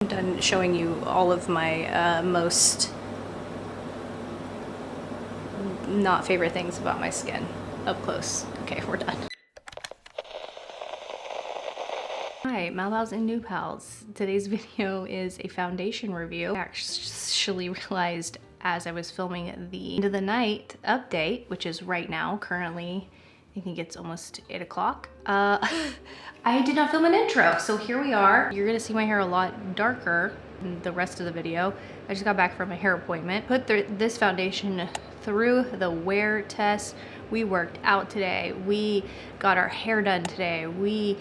I'm done showing you all of my most not favorite things about my skin up close. Okay, we're done. Hi, Mal Pals and New Pals. Today's video is a foundation review. I actually realized as I was filming the end of the night update, which is right now, currently, I think it's almost 8 o'clock. I did not film an intro, so here we are. You're gonna see my hair a lot darker in the rest of the video. I just got back from a hair appointment. Put this foundation through the wear test. We worked out today. We got our hair done today. We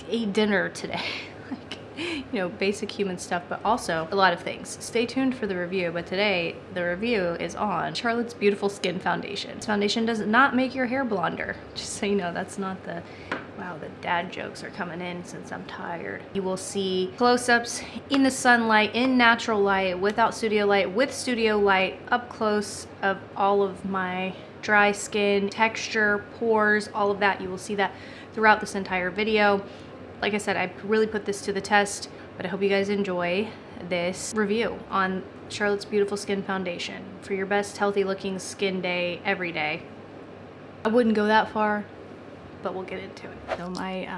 ate dinner today. Like, you know, basic human stuff, but also a lot of things. Stay tuned for the review, but today the review is on Charlotte's Beautiful Skin Foundation. This foundation does not make your hair blonder. Just so you know, that's not the, wow, the dad jokes are coming in since I'm tired. You will see close-ups in the sunlight, in natural light, without studio light, with studio light, up close of all of my dry skin, texture, pores, all of that. You will see that throughout this entire video. Like I said, I really put this to the test, but I hope you guys enjoy this review on Charlotte's Beautiful Skin Foundation for your best healthy looking skin day every day. I wouldn't go that far, but we'll get into it. So my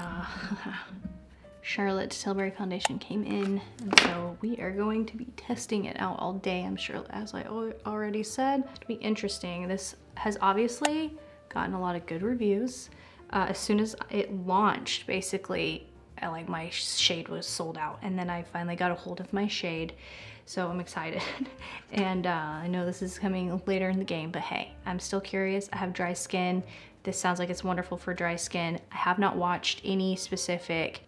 Charlotte Tilbury foundation came in, and so we are going to be testing it out all day, I'm sure, as I already said. It'll be interesting. This has obviously gotten a lot of good reviews. As soon as it launched, basically, like my shade was sold out, and then I finally got a hold of my shade, so I'm excited. And I know this is coming later in the game, but hey, I'm still curious. I have dry skin. This sounds like it's wonderful for dry skin. I have not watched any specific,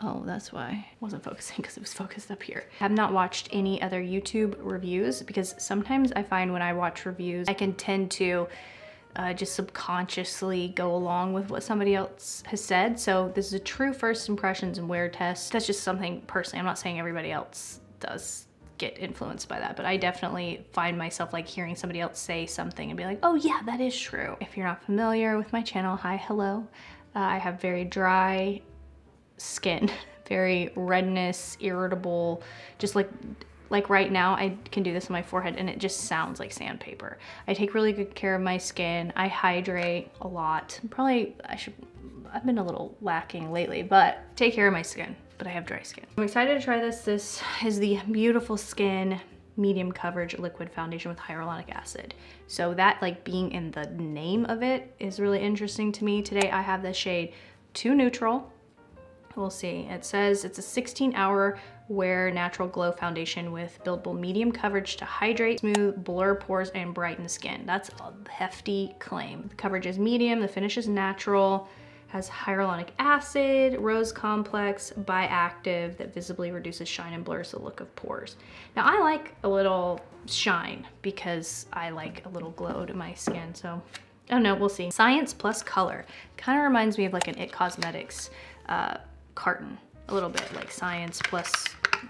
oh, that's why I wasn't focusing, because it was focused up here. I have not watched any other YouTube reviews, because sometimes I find when I watch reviews, I can tend to just subconsciously go along with what somebody else has said. So this is a true first impressions and wear test. That's just something personally. I'm not saying everybody else does get influenced by that, but I definitely find myself like hearing somebody else say something and be like, oh yeah, that is true. If you're not familiar with my channel, hi, hello. I have very dry skin, very redness, irritable, just like right now, I can do this on my forehead and it just sounds like sandpaper. I take really good care of my skin. I hydrate a lot. Probably, I've been a little lacking lately, but take care of my skin, but I have dry skin. I'm excited to try this. This is the Beautiful Skin Medium Coverage Liquid Foundation with Hyaluronic Acid. So that, like, being in the name of it is really interesting to me. Today I have the shade Too Neutral. We'll see. It says it's a 16-hour wear natural glow foundation with buildable medium coverage to hydrate, smooth, blur pores, and brighten skin. That's a hefty claim. The coverage is medium, the finish is natural, has hyaluronic acid, rose complex, bioactive that visibly reduces shine and blurs the look of pores. Now I like a little shine because I like a little glow to my skin, so I don't know, we'll see. Science plus color. Kind of reminds me of like an IT Cosmetics carton a little bit, like science plus,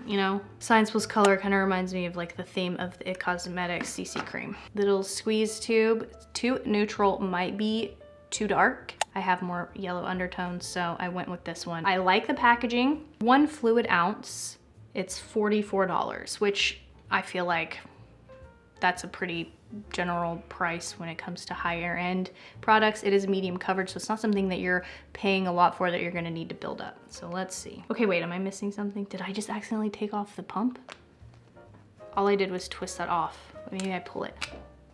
you know, science plus color kind of reminds me of like the theme of the IT Cosmetics CC cream. Little squeeze tube. Too neutral might be too dark. I have more yellow undertones, so I went with this one. I like the packaging. 1 fluid ounce, it's $44, which I feel like that's a pretty general price when it comes to higher end products. It is medium coverage, so it's not something that you're paying a lot for that you're gonna need to build up. So let's see. Okay, wait, am I missing something? Did I just accidentally take off the pump? All I did was twist that off. Maybe I pull it.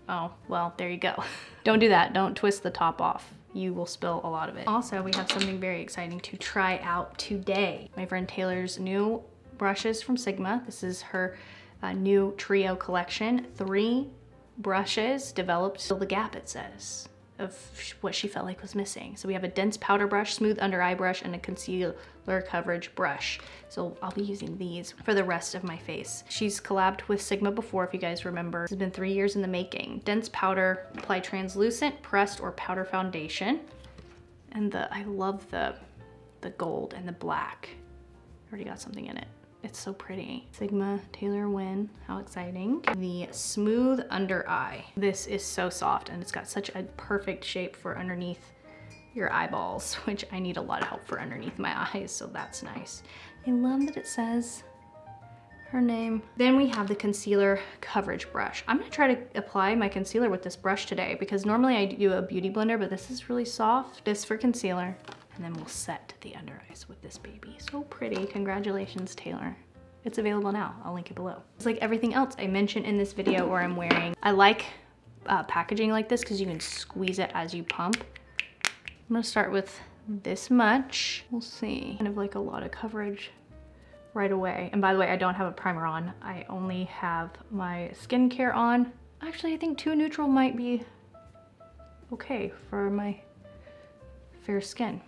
Oh, well, there you go. Don't do that, don't twist the top off. You will spill a lot of it. Also, we have something very exciting to try out today. My friend Taylor's new brushes from Sigma. This is her new trio collection. 3 brushes developed to fill the gap, it says, of what she felt like was missing. So we have a dense powder brush, smooth under eye brush, and a concealer coverage brush. So I'll be using these for the rest of my face. She's collabed with Sigma before, if you guys remember. It's been 3 years in the making. Dense powder, apply translucent, pressed, or powder foundation. And I love the gold and the black. Already got something in it. It's so pretty. Sigma Taylor Win, how exciting. The smooth under eye. This is so soft and it's got such a perfect shape for underneath your eyeballs, which I need a lot of help for underneath my eyes, so that's nice. I love that it says her name. Then we have the concealer coverage brush. I'm gonna try to apply my concealer with this brush today because normally I do a beauty blender, but this is really soft. This for concealer. And then we'll set the under eyes with this baby. So pretty, congratulations, Taylor. It's available now, I'll link it below. It's like everything else I mentioned in this video or I'm wearing. I like packaging like this because you can squeeze it as you pump. I'm gonna start with this much. We'll see, kind of like a lot of coverage right away. And by the way, I don't have a primer on. I only have my skincare on. Actually, I think 2 neutral might be okay for my fair skin.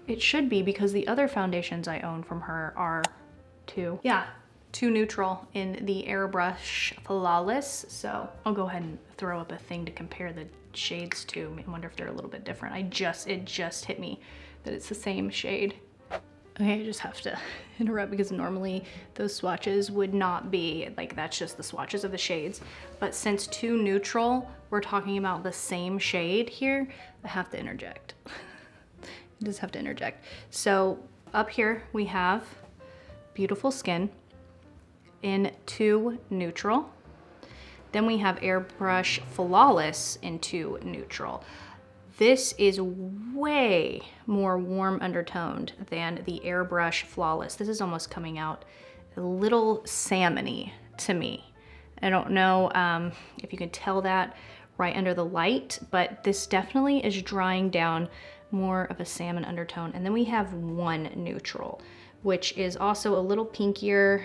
It should be because the other foundations I own from her are 2. Yeah, 2 neutral in the Airbrush Flawless. So I'll go ahead and throw up a thing to compare the shades to. I wonder if they're a little bit different. It just hit me that it's the same shade. Okay, I just have to interrupt because normally those swatches would not be, like that's just the swatches of the shades. But since 2 neutral, we're talking about the same shade here, I have to interject. I just have to interject. So up here we have Beautiful Skin in 2 neutral. Then we have Airbrush Flawless in 2 neutral. This is way more warm undertoned than the Airbrush Flawless. This is almost coming out a little salmon-y to me. I don't know if you can tell that right under the light, but this definitely is drying down more of a salmon undertone. And then we have 1 neutral, which is also a little pinkier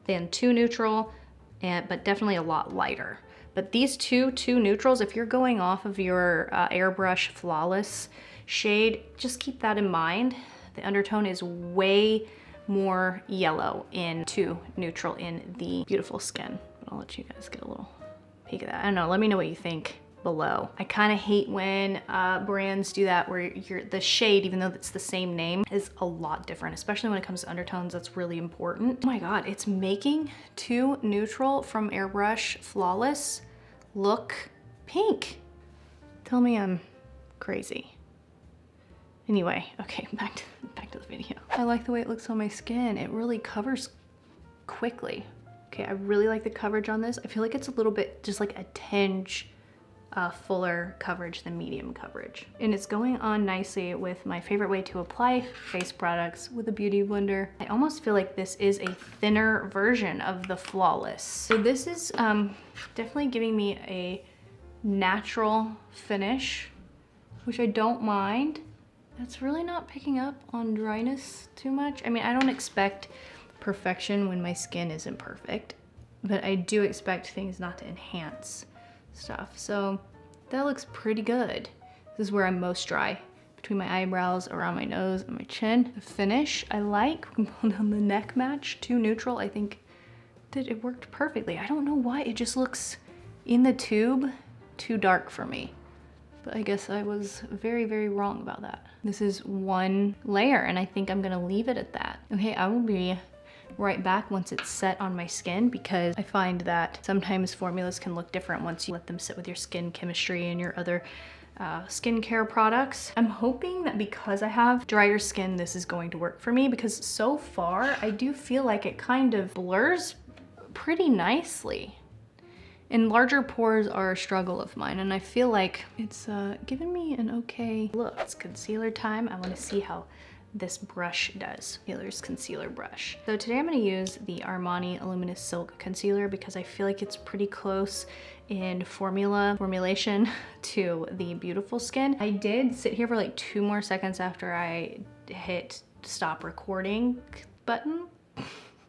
than 2 neutral, but definitely a lot lighter. But these two neutrals, if you're going off of your Airbrush Flawless shade, just keep that in mind. The undertone is way more yellow in 2 neutral in the Beautiful Skin. But I'll let you guys get a little peek of that. I don't know, let me know what you think below. I kind of hate when brands do that where the shade, even though it's the same name, is a lot different, especially when it comes to undertones. That's really important. Oh my God, it's making 2 neutral from Airbrush Flawless look pink. Tell me I'm crazy. Anyway, okay, back to the video. I like the way it looks on my skin. It really covers quickly. Okay, I really like the coverage on this. I feel like it's a little bit, just like a tinge fuller coverage than medium coverage. And it's going on nicely with my favorite way to apply face products, with a beauty blender. I almost feel like this is a thinner version of the Flawless. So this is definitely giving me a natural finish, which I don't mind. It's really not picking up on dryness too much. I mean, I don't expect perfection when my skin isn't perfect, but I do expect things not to enhance stuff. So that looks pretty good. This is where I'm most dry, between my eyebrows, around my nose, and my chin. The finish I like. We can pull down the neck match, 2 neutral. I think that it worked perfectly. I don't know why it just looks in the tube too dark for me, but I guess I was very, very wrong about that. This is 1 layer and I think I'm gonna leave it at that. Okay, I will be right back once it's set on my skin, because I find that sometimes formulas can look different once you let them sit with your skin chemistry and your other skincare products. I'm hoping that because I have drier skin, this is going to work for me, because so far I do feel like it kind of blurs pretty nicely. And larger pores are a struggle of mine, and I feel like it's given me an okay look. It's concealer time. I want to see how this brush does. Taylor's concealer brush. So today I'm going to use the Armani Luminous Silk Concealer because I feel like it's pretty close in formulation to the Beautiful Skin. I did sit here for like 2 more seconds after I hit stop recording button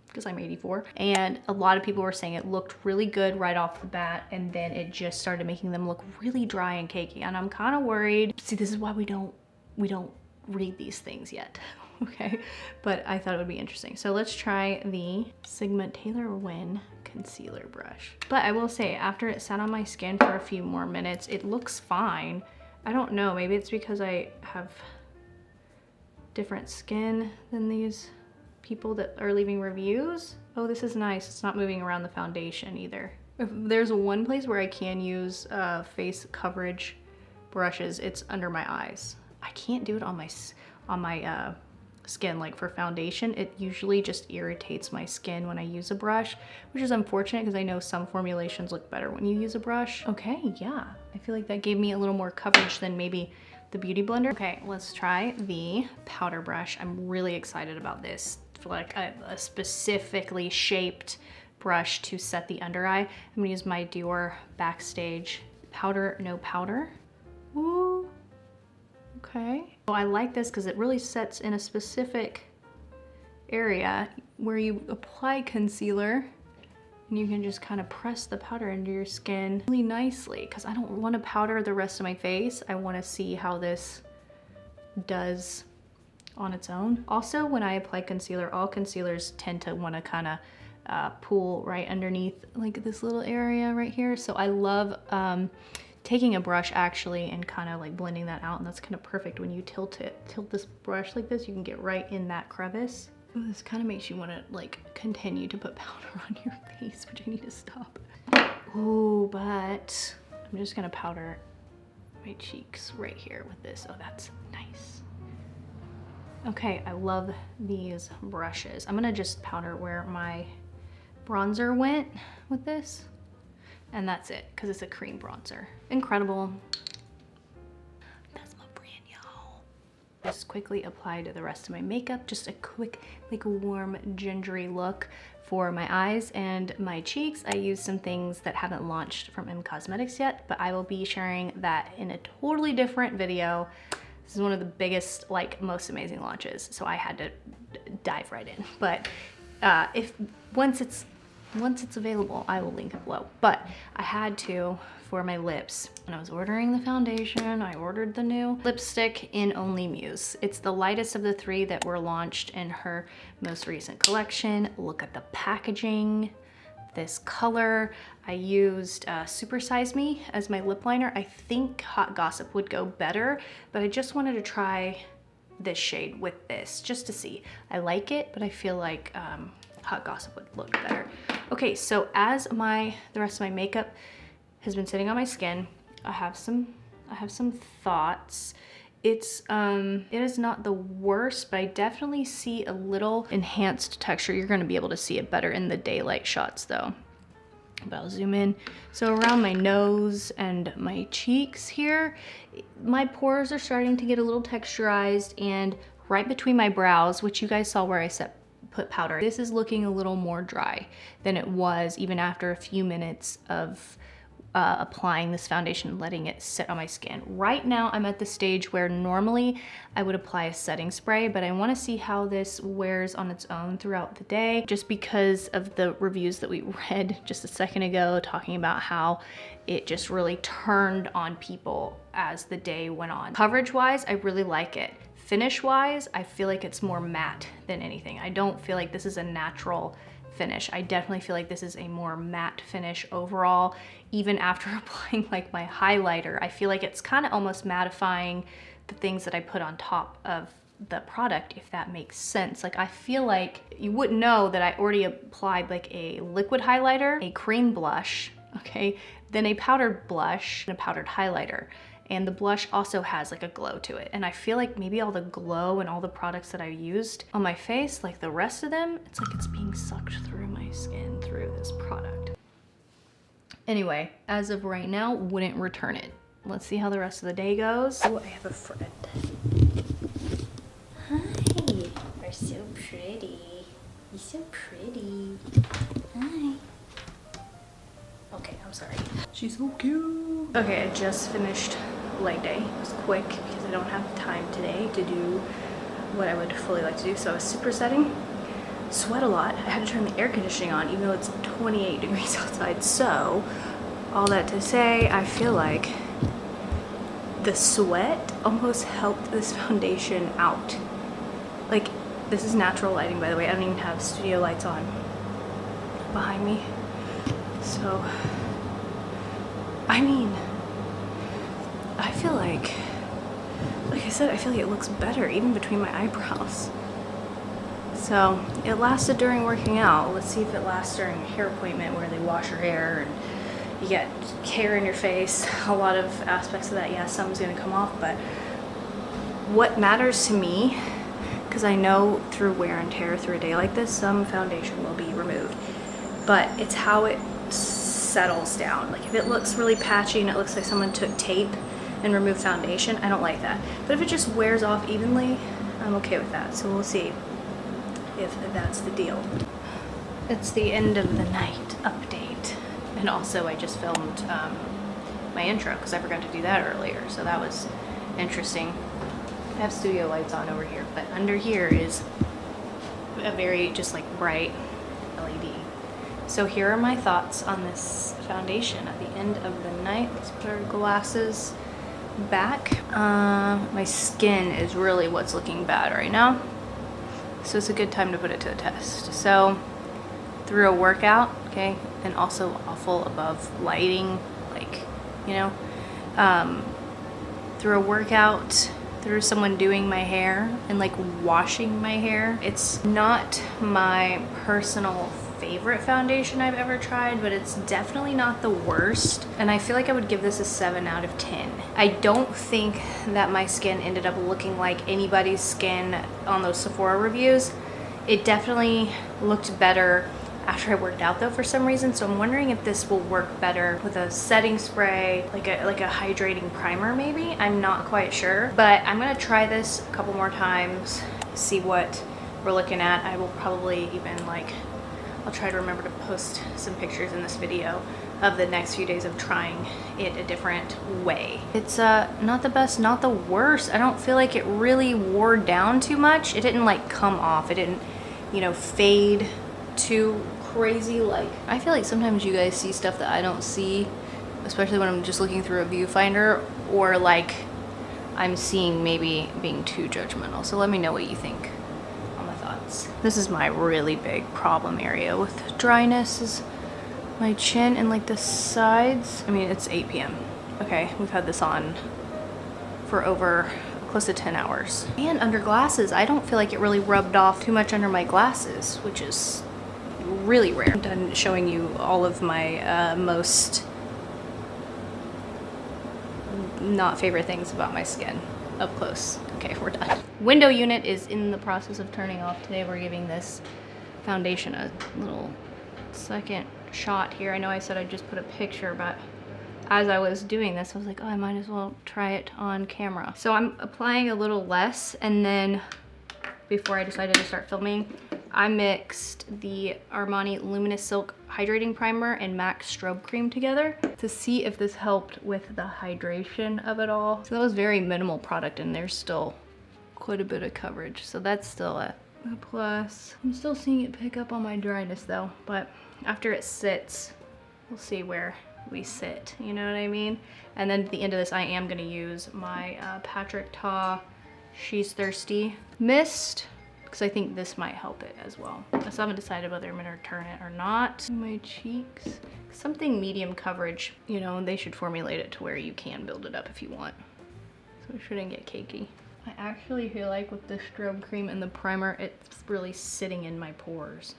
because I'm 84, and a lot of people were saying it looked really good right off the bat, and then it just started making them look really dry and cakey, and I'm kind of worried. See, this is why we don't read these things yet, okay? But I thought it would be interesting. So let's try the Sigma Taylor Win concealer brush. But I will say, after it sat on my skin for a few more minutes, it looks fine. I don't know, maybe it's because I have different skin than these people that are leaving reviews. Oh, this is nice. It's not moving around the foundation either. If there's one place where I can use face coverage brushes, it's under my eyes. I can't do it on my skin. Like for foundation, it usually just irritates my skin when I use a brush, which is unfortunate because I know some formulations look better when you use a brush. Okay, yeah, I feel like that gave me a little more coverage than maybe the Beauty Blender. Okay, let's try the powder brush. I'm really excited about this. For like a specifically shaped brush to set the under eye. I'm gonna use my Dior Backstage Powder No Powder. Ooh, okay. So I like this because it really sets in a specific area where you apply concealer and you can just kind of press the powder into your skin really nicely, because I don't want to powder the rest of my face. I want to see how this does on its own. Also, when I apply concealer, all concealers tend to want to kind of pool right underneath like this little area right here. So I love taking a brush actually and kind of like blending that out, and that's kind of perfect when you tilt this brush like this. You can get right in that crevice. Ooh, this kind of makes you want to like continue to put powder on your face, which I need to stop. Ooh, but I'm just gonna powder my cheeks right here with this. Oh, that's nice. Okay, I love these brushes. I'm gonna just powder where my bronzer went with this, and that's it, because it's a cream bronzer. Incredible. That's my brand, y'all. Just quickly apply to the rest of my makeup. Just a quick, like warm, gingery look for my eyes and my cheeks. I used some things that haven't launched from M Cosmetics yet, but I will be sharing that in a totally different video. This is one of the biggest, like most amazing launches, so I had to dive right in. But once it's available, I will link it below. But I had to, for my lips, when I was ordering the foundation, I ordered the new lipstick in Only Muse. It's the lightest of the three that were launched in her most recent collection. Look at the packaging, this color. I used Super Size Me as my lip liner. I think Hot Gossip would go better, but I just wanted to try this shade with this just to see. I like it, but I feel like Hot Gossip would look better. Okay, so as the rest of my makeup has been sitting on my skin, I have some thoughts. It is not the worst, but I definitely see a little enhanced texture. You're gonna be able to see it better in the daylight shots though. But I'll zoom in. So around my nose and my cheeks here, my pores are starting to get a little texturized, and right between my brows, which you guys saw where I put powder, this is looking a little more dry than it was even after a few minutes of applying this foundation and letting it sit on my skin. Right now I'm at the stage where normally I would apply a setting spray, but I want to see how this wears on its own throughout the day, just because of the reviews that we read just a second ago talking about how it just really turned on people as the day went on. Coverage wise, I really like it. Finish wise, I feel like it's more matte than anything. I don't feel like this is a natural finish. I definitely feel like this is a more matte finish overall. Even after applying like my highlighter, I feel like it's kind of almost mattifying the things that I put on top of the product, if that makes sense. Like I feel like you wouldn't know that I already applied like a liquid highlighter, a cream blush, okay, then a powdered blush, and a powdered highlighter. And the blush also has like a glow to it. And I feel like maybe all the glow and all the products that I used on my face, like the rest of them, it's like it's being sucked through my skin through this product. Anyway, as of right now, wouldn't return it. Let's see how the rest of the day goes. Oh, I have a friend. Hi, you're so pretty. You're so pretty. Hi. Okay, I'm sorry. She's so cute. Okay, I just finished leg day. It was quick because I don't have time today to do what I would fully like to do. So I was supersetting, sweat a lot. I had to turn the air conditioning on even though it's 28 degrees outside. So all that to say, I feel like the sweat almost helped this foundation out. Like, this is natural lighting, by the way. I don't even have studio lights on behind me. So, I mean, I feel like I said, I feel like it looks better even between my eyebrows. So, it lasted during working out. Let's see if it lasts during a hair appointment where they wash your hair and you get hair in your face. A lot of aspects of that, yeah, some's gonna come off, but what matters to me because I know through wear and tear through a day like this, some foundation will be removed. But it's how it settles down. Like if it looks really patchy and it looks like someone took tape and removed foundation, I don't like that. But if it just wears off evenly, I'm okay with that. So we'll see if that's the deal. It's the end of the night update. And also I just filmed my intro because I forgot to do that earlier. So that was interesting. I have studio lights on over here, but under here is a very just like bright LED. So here are my thoughts on this foundation at the end of the night. Let's put our glasses back. My skin is really what's looking bad right now. So it's a good time to put it to the test. So through a workout, okay, and also awful above lighting, like, you know, through a workout, through someone doing my hair and like washing my hair. It's not my personal favorite foundation I've ever tried, but it's definitely not the worst. And I feel like I would give this a 7 out of 10. I don't think that my skin ended up looking like anybody's skin on those Sephora reviews. It definitely looked better after I worked out though for some reason, so I'm wondering if this will work better with a setting spray, like a hydrating primer maybe. I'm not quite sure, but I'm gonna try this a couple more times, see what we're looking at. I will probably even I'll try to remember to post some pictures in this video of the next few days of trying it a different way. It's not the best, not the worst. I don't feel like it really wore down too much. It didn't like come off. It didn't, you know, fade too crazy. Like I feel like sometimes you guys see stuff that I don't see, especially when I'm just looking through a viewfinder, or like I'm seeing maybe being too judgmental. So let me know what you think on my thoughts. This is my really big problem area with dryness, is my chin and like the sides. I mean, it's 8 p.m. Okay, we've had this on for over close to 10 hours. And under glasses, I don't feel like it really rubbed off too much under my glasses, which is really rare. I'm done showing you all of my most not favorite things about my skin up close. Okay, we're done. Window unit is in the process of turning off. Today we're giving this foundation a little second shot here. I know I said I'd just put a picture, but as I was doing this, I was like, oh, I might as well try it on camera. So I'm applying a little less, and then before I decided to start filming, I mixed the Armani Luminous Silk Hydrating Primer and MAC Strobe Cream together to see if this helped with the hydration of it all. So that was very minimal product, and there's still quite a bit of coverage. So that's still a plus. I'm still seeing it pick up on my dryness though, but after it sits, we'll see where we sit, you know what I mean? And then at the end of this, I am gonna use my Patrick Ta She's Thirsty Mist, because I think this might help it as well. I still haven't decided whether I'm gonna return it or not. My cheeks, something medium coverage, you know, they should formulate it to where you can build it up if you want. So it shouldn't get cakey. I actually feel like with the strobe cream and the primer, it's really sitting in my pores.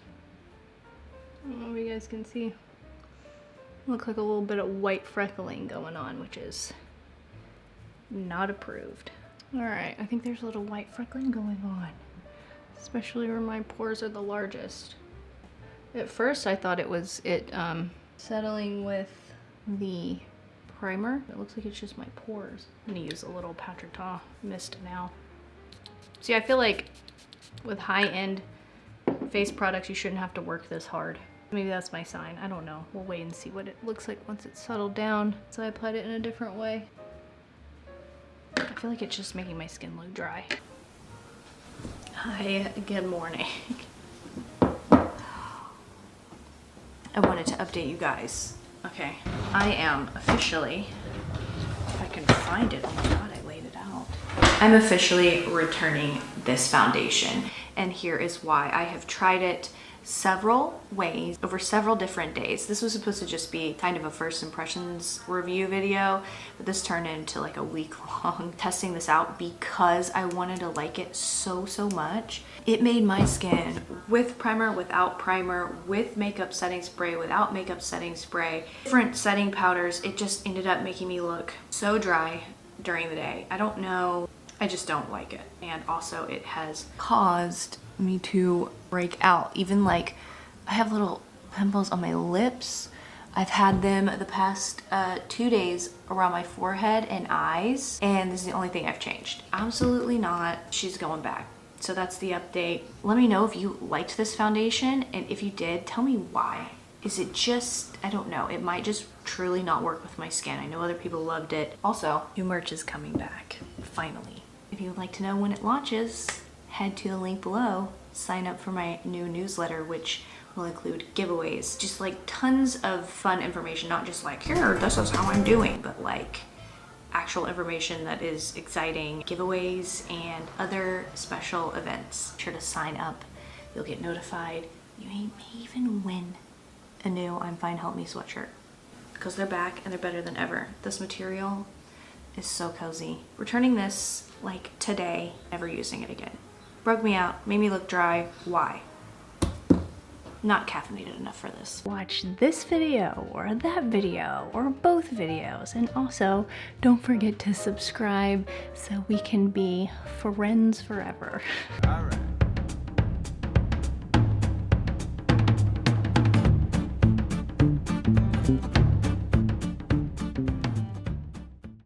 I don't know if you guys can see. Looks like a little bit of white freckling going on, which is not approved. All right, I think there's a little white freckling going on, especially where my pores are the largest. At first I thought it was settling with the primer. It looks like it's just my pores. I'm gonna use a little Patrick Ta mist now. See, I feel like with high-end face products, you shouldn't have to work this hard. Maybe that's my sign, I don't know. We'll wait and see what it looks like once it's settled down. So I applied it in a different way. I feel like it's just making my skin look dry. Hi, good morning. I wanted to update you guys. Okay, I am officially, if I can find it, oh my God, I laid it out. I'm officially returning this foundation, and here is why. I have tried it several ways over several different days. This was supposed to just be kind of a first impressions review video, but this turned into like a week-long testing this out because I wanted to like it so much. It made my skin, with primer, without primer, with makeup setting spray, without makeup setting spray, different setting powders, it just ended up making me look so dry during the day. I don't know I just don't like it. And also it has caused me to break out. Even like, I have little pimples on my lips. I've had them the past 2 days around my forehead and eyes, and this is the only thing I've changed. Absolutely not. She's going back. So that's the update. Let me know if you liked this foundation, and if you did, tell me why. Is it just, I don't know, it might just truly not work with my skin. I know other people loved it. Also, new merch is coming back, finally. If you would like to know when it launches, head to the link below, sign up for my new newsletter, which will include giveaways, just like tons of fun information, not just like, here, this is how I'm doing, but like actual information that is exciting, giveaways and other special events. Be sure to sign up. You'll get notified. You may even win a new I'm Fine Help Me sweatshirt, because they're back and they're better than ever. This material is so cozy. Returning this like today, never using it again. Broke me out, made me look dry. Why? Not caffeinated enough for this. Watch this video or that video or both videos, and also don't forget to subscribe so we can be friends forever. All right.